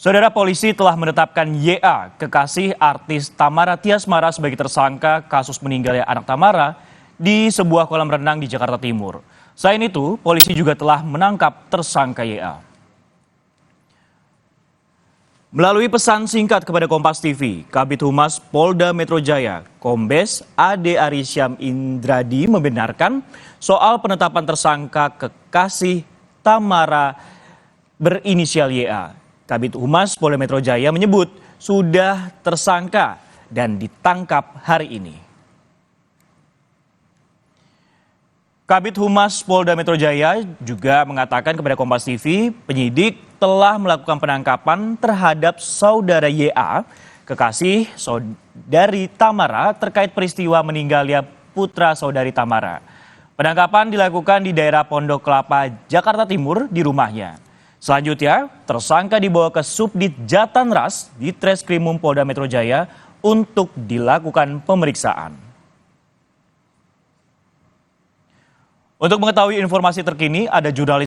Saudara, polisi telah menetapkan YA, kekasih artis Tamara Tiasmara, sebagai tersangka kasus meninggalnya anak Tamara di sebuah kolam renang di Jakarta Timur. Selain itu, polisi juga telah menangkap tersangka YA. Melalui pesan singkat kepada Kompas TV, Kabid Humas Polda Metro Jaya, Kombes Ade Arisyam Indradi, membenarkan soal penetapan tersangka kekasih Tamara berinisial YA. Kabid Humas Polda Metro Jaya menyebut sudah tersangka dan ditangkap hari ini. Kabid Humas Polda Metro Jaya juga mengatakan kepada Kompas TV, penyidik telah melakukan penangkapan terhadap saudara YA, kekasih saudari Tamara, terkait peristiwa meninggalnya putra saudari Tamara. Penangkapan dilakukan di daerah Pondok Kelapa, Jakarta Timur, di rumahnya. Selanjutnya, tersangka dibawa ke Subdit Jatanras di Treskrimum Polda Metro Jaya untuk dilakukan pemeriksaan. Untuk mengetahui informasi terkini, ada jurnalis